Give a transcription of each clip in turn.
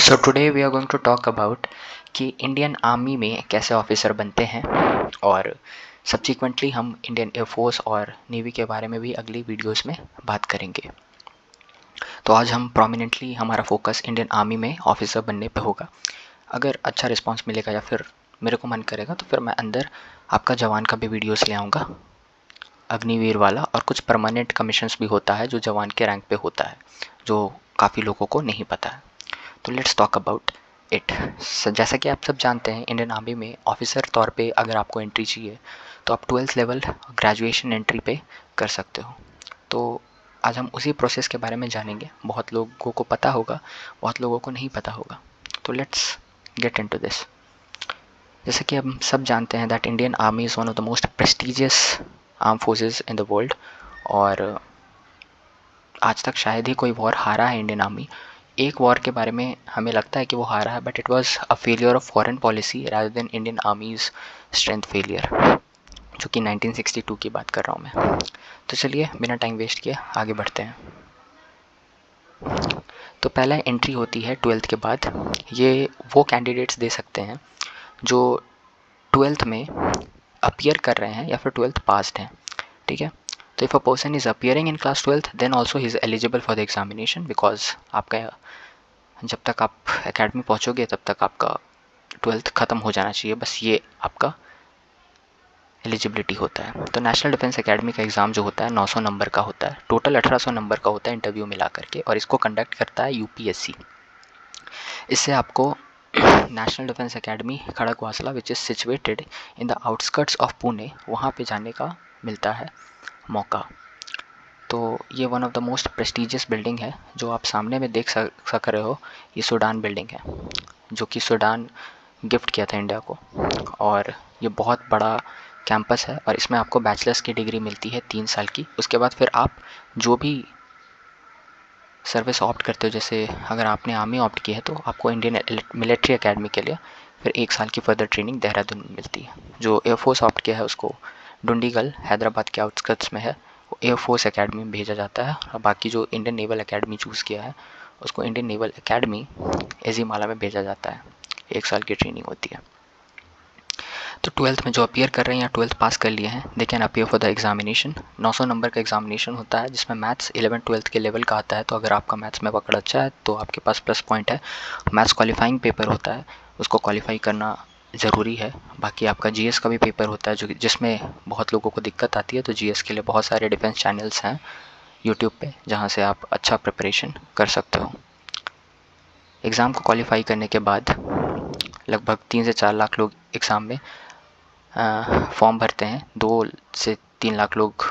So today we are going to talk about कि Indian army में कैसे officer बनते हैं और सब्सिक्वेंटली हम इंडियन एयरफोर्स और नेवी के बारे में भी अगली वीडियोस में बात करेंगे। तो आज हम प्रोमिनेंटली हमारा फोकस इंडियन आर्मी में ऑफिसर बनने पे होगा। अगर अच्छा रिस्पांस मिलेगा या फिर मेरे को मन करेगा तो फिर मैं अंदर आपका जवान का भी वीडियोस ले आऊँगा, अग्निवीर वाला, और कुछ परमानेंट कमीशंस भी होता है जो जवान के रैंक पे होता है, जो काफ़ी लोगों को नहीं पता है। तो लेट्स टॉक अबाउट इट। जैसा कि आप सब जानते हैं, इंडियन आर्मी में ऑफिसर तौर पे अगर आपको एंट्री चाहिए तो आप 12th लेवल ग्रेजुएशन एंट्री पे कर सकते हो। तो आज हम उसी प्रोसेस के बारे में जानेंगे। बहुत लोगों को पता होगा, बहुत लोगों को नहीं पता होगा। तो लेट्स गेट इनटू दिस। जैसे कि हम सब जानते हैं that Indian army is one of the most prestigious arm forces in the world, और आज तक शायद ही कोई वॉर हारा है इंडियन आर्मी। एक वॉर के बारे में हमें लगता है कि वो हारा है, but it was a failure of foreign policy rather than Indian आर्मीज strength failure, जो कि 1962 की बात कर रहा हूँ मैं। तो चलिए बिना टाइम वेस्ट किए आगे बढ़ते हैं। तो पहला एंट्री होती है 12th के बाद। ये वो कैंडिडेट्स दे सकते हैं जो 12th में अपीयर कर रहे हैं या फिर 12th पास्ड हैं, ठीक है। तो if a person is appearing in class 12th then also he is eligible for the examination, because आपका जब तक आप एकेडमी पहुंचोगे तब तक आपका 12th ख़त्म हो जाना चाहिए, बस ये आपका एलिजिबिलिटी होता है। तो नेशनल डिफेंस एकेडमी का एग्ज़ाम जो होता है 900 नंबर का होता है, टोटल 1800 नंबर का होता है इंटरव्यू मिला करके, और इसको कंडक्ट करता है यूपीएससी। इससे आपको national defence academy Khadakwasla which is situated in the outskirts of Pune, वहाँ पे जाने का मिलता है मौका। तो ये one of the most prestigious building है जो आप सामने में देख सक रहे हो। ये सूडान बिल्डिंग है जो कि सूडान गिफ्ट किया था इंडिया को, और ये बहुत बड़ा कैंपस है, और इसमें आपको बैचलर्स की डिग्री मिलती है 3 साल की। उसके बाद फिर आप जो भी सर्विस ऑप्ट करते हो, जैसे अगर आपने आर्मी ऑप्ट की है तो आपको इंडियन मिलिट्री एकेडमी के लिए फिर 1 साल की फर्दर ट्रेनिंग देहरादून में मिलती है। जो एयरफोर्स ऑप्ट किया है उसको डुंडीगल हैदराबाद के आउटस्कर्ट्स में है, वो एयरफोर्स एकेडमी में भेजा जाता है, और बाकी जो इंडियन नेवल एकेडमी चूज़ किया है उसको इंडियन नेवल एकेडमी एजीमाला में भेजा जाता है। 1 साल की ट्रेनिंग होती है। तो 12th में जो अपीयर कर रहे हैं या 12th पास कर लिए हैं, they can appear for the examination. 900 number का एग्जामिनेशन होता है जिसमें मैथ्स 11 12th के लेवल का आता है। तो अगर आपका मैथ्स में पकड़ अच्छा है तो आपके पास प्लस पॉइंट है। मैथ्स क्वालिफाइंग पेपर होता है, उसको क्वालिफाई करना ज़रूरी है। बाकी आपका जीएस का भी पेपर होता है जो जिसमें बहुत लोगों को दिक्कत आती है। तो जीएस के लिए बहुत सारे डिफेंस चैनल्स हैं यूट्यूब पे जहाँ से आप अच्छा प्रिपरेशन कर सकते हो। एग्ज़ाम को क्वालिफाई करने के बाद लगभग 3 से 4 लाख लोग एग्ज़ाम में फॉर्म भरते हैं। 2 से 3 लाख लोग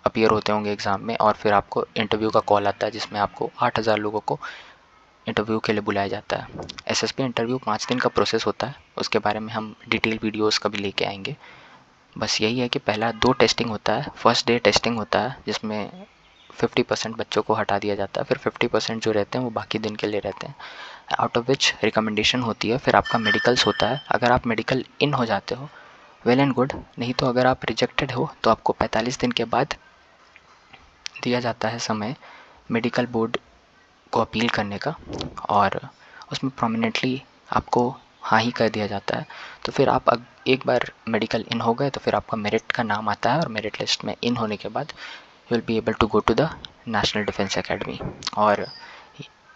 अपीयर होते होंगे एग्ज़ाम में, और फिर आपको इंटरव्यू का कॉल आता है जिसमें आपको 8000 लोगों को इंटरव्यू के लिए बुलाया जाता है। एसएसबी इंटरव्यू 5 दिन का प्रोसेस होता है, उसके बारे में हम डिटेल वीडियोस कभी लेके आएंगे। बस यही है कि पहला 2 टेस्टिंग होता है। फर्स्ट डे टेस्टिंग होता है जिसमें 50% बच्चों को हटा दिया जाता है, फिर 50% जो रहते हैं वो बाकी दिन के लिए रहते हैं, आउट ऑफ विच रिकमेंडेशन होती है। फिर आपका मेडिकल्स होता है। अगर आप मेडिकल इन हो जाते हो वेल एंड गुड, नहीं तो अगर आप रिजेक्टेड हो तो आपको 45 दिन के बाद दिया जाता है समय मेडिकल बोर्ड को अपील करने का, और उसमें प्रोमिनेंटली आपको हाँ ही कर दिया जाता है। तो फिर आप एक बार मेडिकल इन हो गए तो फिर आपका मेरिट का नाम आता है, और मेरिट लिस्ट में इन होने के बाद you will be able to go to the national defence academy. और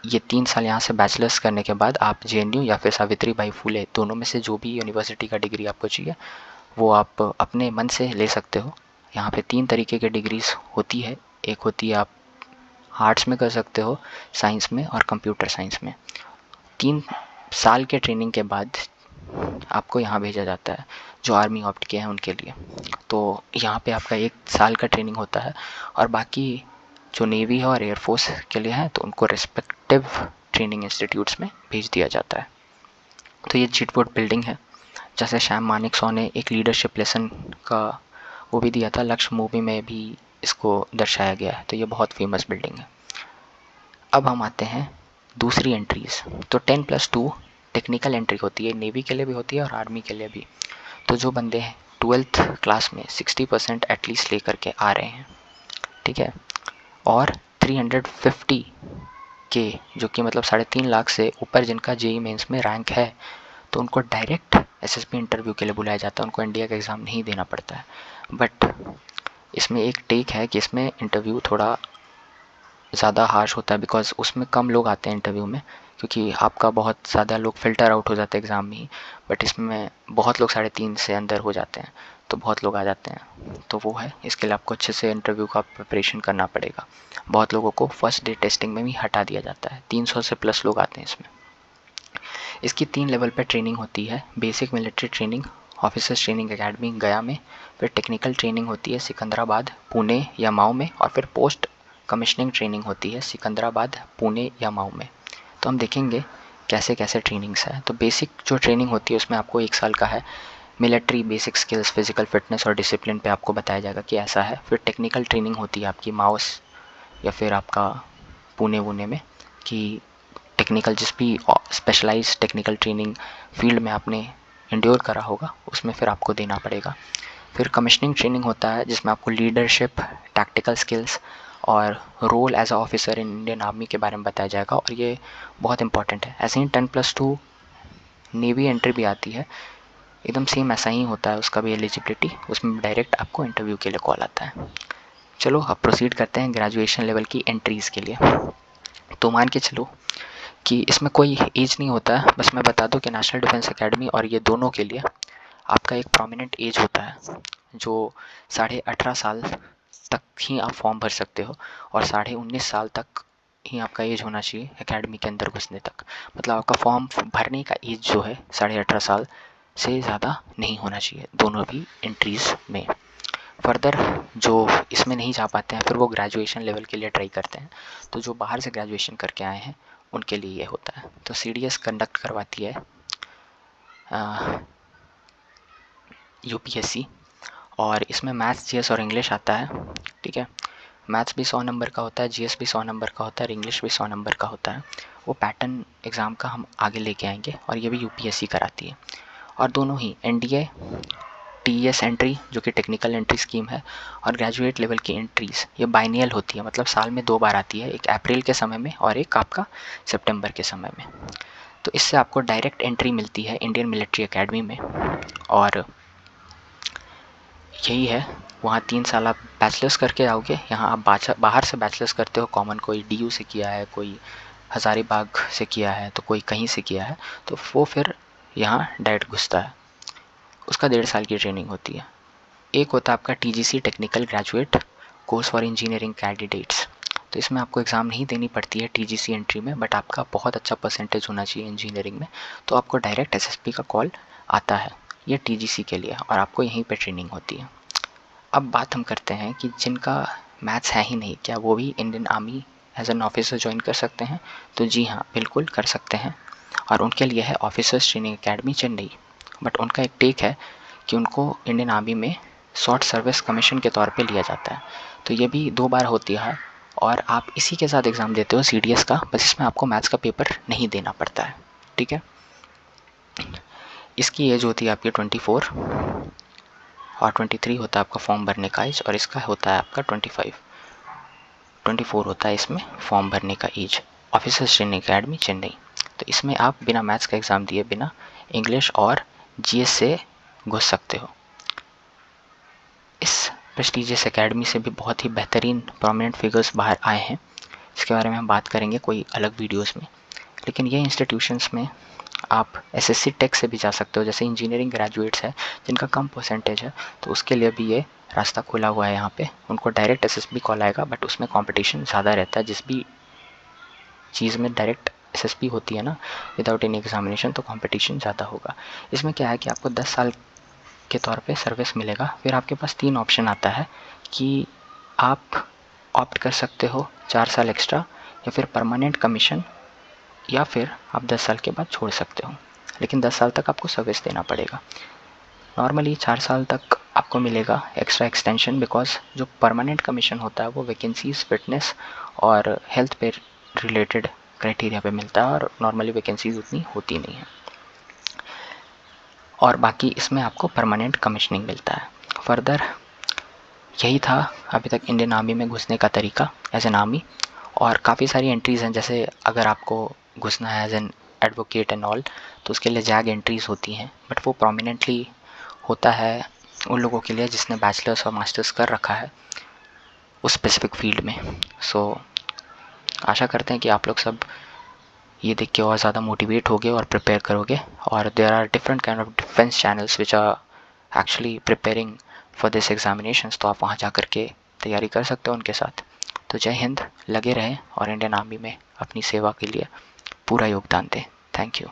ये 3 साल यहाँ से बैचलर्स करने के बाद आप जेएनयू या फिर सावित्री बाई फुले दोनों में से जो भी यूनिवर्सिटी का डिग्री आपको चाहिए वो आप अपने मन से ले सकते हो। यहाँ पे 3 तरीके की डिग्रीज होती है। एक होती है आप आर्ट्स में कर सकते हो, साइंस में और कंप्यूटर साइंस में। 3 साल के ट्रेनिंग के बाद आपको यहाँ भेजा जाता है जो आर्मी ऑप्ट किए हैं उनके लिए। तो यहाँ पे आपका 1 साल का ट्रेनिंग होता है, और बाकी जो नेवी है और एयरफोर्स के लिए हैं तो उनको रिस्पेक्टिव ट्रेनिंग इंस्टीट्यूट्स में भेज दिया जाता है। तो ये चिटवुड बिल्डिंग है। जैसे श्याम मानेकशॉ ने एक लीडरशिप लेसन का वो भी दिया था, लक्ष्य मूवी में भी इसको दर्शाया गया है। तो ये बहुत फेमस बिल्डिंग है। अब हम आते हैं दूसरी एंट्रीज। तो 10+2 टेक्निकल एंट्री होती है, नेवी के लिए भी होती है और आर्मी के लिए भी। तो जो बंदे हैं 12th क्लास में 60% एटलीस्ट लेकर के आ रहे हैं, ठीक है, और 350 के, जो कि मतलब 3.5 लाख से ऊपर जिनका जेई मेंस में रैंक है, तो उनको डायरेक्ट एसएसबी इंटरव्यू के लिए बुलाया जाता है, उनको इंडिया का एग्ज़ाम नहीं देना पड़ता है। बट इसमें एक टेक है कि इसमें इंटरव्यू थोड़ा ज़्यादा हार्श होता है, बिकॉज उसमें कम लोग आते हैं इंटरव्यू में, क्योंकि आपका बहुत ज़्यादा लोग फ़िल्टर आउट हो जाते हैं एग्ज़ाम में ही। बट इसमें बहुत लोग 3.5 से अंदर हो जाते हैं, तो बहुत लोग आ जाते हैं, तो वो है। इसके लिए आपको अच्छे से इंटरव्यू का प्रिपरेशन करना पड़ेगा। बहुत लोगों को फर्स्ट डे टेस्टिंग में भी हटा दिया जाता है। 300 से प्लस लोग आते हैं इसमें। इसकी 3 लेवल पर ट्रेनिंग होती है। Basic military training officers training academy गया में, फिर टेक्निकल ट्रेनिंग होती है सिकंदराबाद, पुणे या मऊ में, और फिर पोस्ट कमिश्निंग ट्रेनिंग होती है सिकंदराबाद, पुणे या मऊ में। तो हम देखेंगे कैसे कैसे ट्रेनिंग्स है। तो बेसिक जो ट्रेनिंग होती है उसमें आपको 1 साल का है। Military basic skills, physical fitness और डिसिप्लिन पे आपको बताया जाएगा कि ऐसा है। फिर टेक्निकल ट्रेनिंग होती है आपकी माउस या फिर आपका पुणे वुणे में, कि टेक्निकल जिस भी स्पेशलाइज टेक्निकल ट्रेनिंग फील्ड में आपने इंड्योर करा होगा उसमें फिर आपको देना पड़ेगा। फिर कमिश्निंग ट्रेनिंग होता है जिसमें आपको लीडरशिप, टैक्टिकल स्किल्स और role as a officer in Indian army के बारे में बताया जाएगा, और ये बहुत इंपॉर्टेंट है। ऐसे ही 10+2 नेवी एंट्री भी आती है, एकदम सेम ऐसा ही होता है उसका भी एलिजिबिलिटी, उसमें डायरेक्ट आपको इंटरव्यू के लिए कॉल आता है। चलो अब प्रोसीड करते हैं ग्रेजुएशन लेवल की एंट्रीज़ के लिए। तो मान के चलो कि इसमें कोई एज नहीं होता है, बस मैं बता दूं कि नेशनल डिफेंस एकेडमी और ये दोनों के लिए आपका एक प्रोमिनेंट एज होता है, जो 18.5 साल तक ही आप फॉर्म भर सकते हो, और 19.5 साल तक ही आपका एज होना चाहिए एकेडमी के अंदर घुसने तक। मतलब आपका फॉर्म भरने का एज जो है 18.5 साल से ज़्यादा नहीं होना चाहिए दोनों भी एंट्रीज़ में। फर्दर जो इसमें नहीं जा पाते हैं फिर वो ग्रेजुएशन लेवल के लिए ट्राई करते हैं। तो जो बाहर से ग्रेजुएशन करके आए हैं उनके लिए ये होता है। तो सीडीएस कंडक्ट करवाती है यूपीएससी, और इसमें मैथ्स, जीएस और इंग्लिश आता है। ठीक है, मैथ्स भी 100 नंबर का होता है, जीएस भी 100 नंबर का होता है और इंग्लिश भी 100 नंबर का होता है। वो पैटर्न एग्ज़ाम का हम आगे लेके आएंगे, और ये भी यूपीएससी कराती है। और दोनों ही एनडीए टीएस एंट्री जो कि टेक्निकल एंट्री स्कीम है, और ग्रेजुएट लेवल की एंट्रीज़ ये बाइनियल होती है, मतलब साल में 2 बार आती है, एक अप्रैल के समय में और एक आपका सितंबर के समय में। तो इससे आपको डायरेक्ट एंट्री मिलती है इंडियन मिलिट्री एकेडमी में, और यही है। वहाँ 3 साल आप बैचलर्स करके आओगे, यहाँ आप बाहर से बैचलर्स करते हो कॉमन, कोई डीयू से किया है, कोई हज़ारीबाग से किया है, तो कोई कहीं से किया है, तो वो फिर यहाँ डायरेक्ट घुसता है। उसका 1.5 साल की ट्रेनिंग होती है। एक होता है आपका TGC technical graduate course for engineering candidates. तो इसमें आपको एग्ज़ाम नहीं देनी पड़ती है टीजीसी एंट्री में, बट आपका बहुत अच्छा परसेंटेज होना चाहिए इंजीनियरिंग में, तो आपको डायरेक्ट एसएसबी का कॉल आता है। ये टीजीसी के लिए, और आपको यहीं पे ट्रेनिंग होती है। अब बात हम करते हैं कि जिनका मैथ्स है ही नहीं, क्या वो भी Indian army as an officer join कर सकते हैं? तो जी हाँ, बिल्कुल कर सकते हैं, और उनके लिए है officers training academy Chennai. But उनका एक टेक है कि उनको इंडियन आर्मी में शॉर्ट सर्विस कमीशन के तौर पे लिया जाता है। तो ये भी 2 बार होती है, और आप इसी के साथ एग्ज़ाम देते हो सीडीएस का, बस इसमें आपको मैथ्स का पेपर नहीं देना पड़ता है। ठीक है, इसकी एज होती है आपकी 24, और 23 होता है आपका फॉर्म भरने का एज, और इसका होता है आपका 24 होता है इसमें फॉर्म भरने का age. Officers training academy Chennai. तो इसमें आप बिना मैथ्स का एग्ज़ाम दिए, बिना इंग्लिश और जीएस से घुस सकते हो। इस प्रेस्टीजियस एकेडमी से भी बहुत ही बेहतरीन प्रोमिनेंट फिगर्स बाहर आए हैं, इसके बारे में हम बात करेंगे कोई अलग वीडियोस में। लेकिन ये इंस्टीट्यूशंस में आप एसएससी टेक से भी जा सकते हो, जैसे इंजीनियरिंग ग्रेजुएट्स है जिनका कम परसेंटेज है, तो उसके लिए भी ये रास्ता खुला हुआ है। यहाँ पे उनको डायरेक्ट एसएसबी कॉल आएगा, बट उसमें कंपटीशन ज़्यादा रहता है। जिस भी चीज़ में डायरेक्ट एसएसबी होती है ना, विदाउट एनी एग्जामिनेशन, तो कंपटीशन ज़्यादा होगा। इसमें क्या है कि आपको 10 साल के तौर पे सर्विस मिलेगा। फिर आपके पास 3 ऑप्शन आता है कि आप ऑप्ट कर सकते हो 4 साल एक्स्ट्रा, या फिर परमानेंट कमीशन, या फिर आप 10 साल के बाद छोड़ सकते हो। लेकिन 10 साल तक आपको सर्विस देना पड़ेगा। नॉर्मली 4 साल तक आपको मिलेगा एक्स्ट्रा एक्सटेंशन, बिकॉज जो परमानेंट कमीशन होता है वो वैकेंसीज, फिटनेस और हेल्थ पे रिलेटेड क्राइटेरिया पे मिलता है, और नॉर्मली वैकेंसीज उतनी होती नहीं है। और बाकी इसमें आपको परमानेंट कमीशनिंग मिलता है। फर्दर यही था अभी तक इंडियन आर्मी में घुसने का तरीका एज एन आर्मी, और काफ़ी सारी एंट्रीज़ हैं, जैसे अगर आपको घुसना है as an advocate and all, तो उसके लिए जैग एंट्रीज़ होती हैं, बट वो प्रोमिनेंटली होता है उन लोगों के लिए जिसने बैचलर्स और मास्टर्स कर रखा है उस स्पेसिफिक फील्ड में। सो आशा करते हैं कि आप लोग सब ये देख के और ज़्यादा मोटिवेट होगे और प्रिपेयर करोगे। और there are different kind of defence channels which are actually preparing for this examinations, तो आप वहाँ जा कर के तैयारी कर सकते हो उनके साथ। तो जय हिंद, लगे रहें और इंडियन आर्मी में अपनी सेवा के लिए पूरा योगदान दें। Thank you.